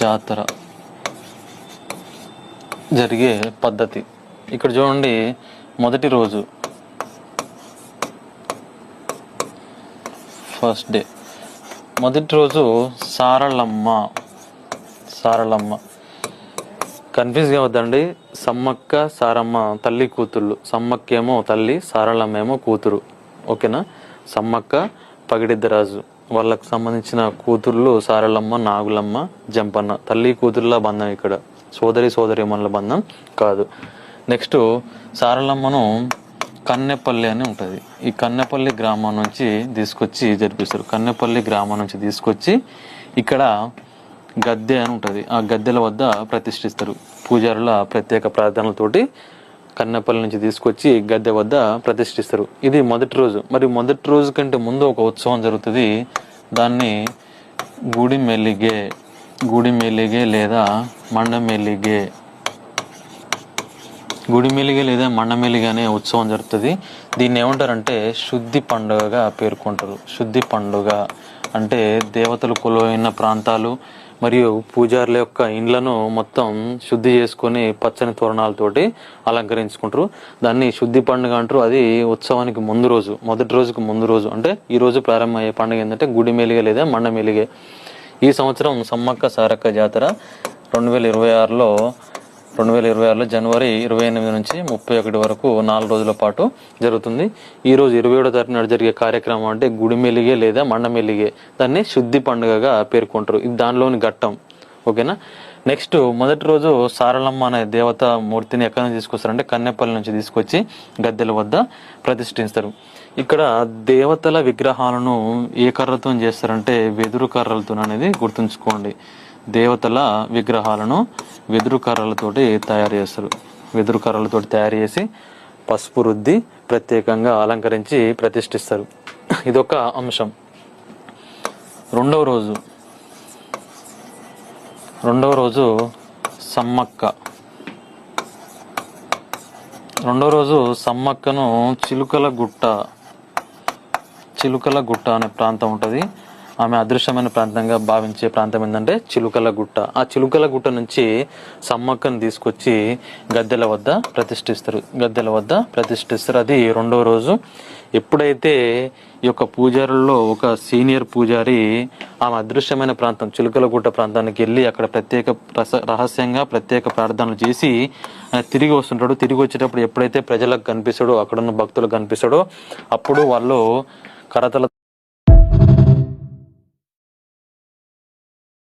జాతర జరిగే పద్ధతి. ఇక్కడ చూడండి, మొదటి రోజు ఫస్ట్ డే, మొదటి రోజు సారళమ్మ. కన్ఫ్యూజ్ కావద్దండి. సమ్మక్క సారమ్మ తల్లి కూతుళ్ళు. సమ్మక్క ఏమో తల్లి, సారళమ్మ ఏమో కూతురు. ఓకేనా? సమ్మక్క పగిడిద్దరాజు వాళ్ళకు సంబంధించిన కూతుర్లు సారళమ్మ, నాగులమ్మ, జంపన్న. తల్లి కూతుర్ల బంధం ఇక్కడ, సోదరిమణుల బంధం కాదు. నెక్స్ట్ సారళమ్మను కన్నెపల్లి అని ఉంటుంది. ఈ కన్నెపల్లి గ్రామం నుంచి తీసుకొచ్చి జరిపిస్తారు. కన్నెపల్లి గ్రామం నుంచి తీసుకొచ్చి ఇక్కడ గద్దె అని ఉంటుంది. ఆ గద్దెల వద్ద ప్రతిష్ఠిస్తారు. పూజారుల ప్రత్యేక ప్రార్థనలతోటి కన్నెపల్లి నుంచి తీసుకొచ్చి గద్దె వద్ద ప్రతిష్ఠిస్తారు. ఇది మొదటి రోజు. మరి మొదటి రోజు కంటే ముందు ఒక ఉత్సవం జరుగుతుంది. దాన్ని గుడిమెలిగే లేదా మండమెలిగే అనే ఉత్సవం జరుగుతుంది. దీన్ని ఏమంటారంటే శుద్ధి పండుగగా పేర్కొంటారు. శుద్ధి పండుగ అంటే దేవతలు కొలువైన ప్రాంతాలు మరియు పూజారుల యొక్క ఇండ్లను మొత్తం శుద్ధి చేసుకొని పచ్చని తోరణాలతోటి అలంకరించుకుంటారు. దాన్ని శుద్ధి పండుగ అంటారు. అది ఉత్సవానికి ముందు రోజు, మొదటి రోజుకు ముందు రోజు. అంటే ఈ రోజు ప్రారంభమయ్యే పండుగ ఏంటంటే గుడిమెలిగే లేదా మండమెలిగే. ఈ సంవత్సరం సమ్మక్క సారక్క జాతర 2026లో జనవరి 28 నుంచి 31 వరకు 4 రోజుల పాటు జరుగుతుంది. ఈ రోజు 27వ తారీఖు నాడు జరిగే కార్యక్రమం అంటే గుడిమెలిగే లేదా మండమెలిగే. దాన్ని శుద్ధి పండుగగా పేర్కొంటారు. ఇది దానిలోని ఘట్టం. ఓకేనా? నెక్స్ట్ మొదటి రోజు సారళమ్మ అనే దేవత మూర్తిని ఎక్కడి నుంచి తీసుకొస్తారంటే కన్నెపల్లి నుంచి తీసుకొచ్చి గద్దెల వద్ద ప్రతిష్ఠిస్తారు. ఇక్కడ దేవతల విగ్రహాలను ఏ కర్రతో చేస్తారంటే వెదురు కర్రలతో అనేది గుర్తుంచుకోండి. దేవతల విగ్రహాలను వెదురు కర్రలతోటి తయారు చేస్తారు. వెదురు కర్రలతోటి తయారు చేసి పసుపు రుద్ది ప్రత్యేకంగా అలంకరించి ప్రతిష్ఠిస్తారు. ఇదొక అంశం. రెండవ రోజు సమ్మక్క. రెండవ రోజు సమ్మక్కను చిలుకల గుట్ట అనే ప్రాంతం ఉంటుంది. ఆమె అదృశ్యమైన ప్రాంతంగా భావించే ప్రాంతం ఏంటంటే చిలుకల గుట్ట. ఆ చిలుకల గుట్ట నుంచి సమ్మక్కను తీసుకొచ్చి గద్దెల వద్ద ప్రతిష్ఠిస్తారు. అది రెండవ రోజు. ఎప్పుడైతే ఈ యొక్క పూజారుల్లో ఒక సీనియర్ పూజారి ఆమె అదృశ్యమైన ప్రాంతం చిలుకల గుట్ట ప్రాంతానికి వెళ్ళి అక్కడ రహస్యంగా ప్రత్యేక ప్రార్థనలు చేసి తిరిగి వస్తుంటాడు. తిరిగి వచ్చేటప్పుడు ఎప్పుడైతే ప్రజలకు కనిపిస్తాడో, అక్కడున్న భక్తులకు కనిపిస్తాడో, అప్పుడు వాళ్ళు కరతల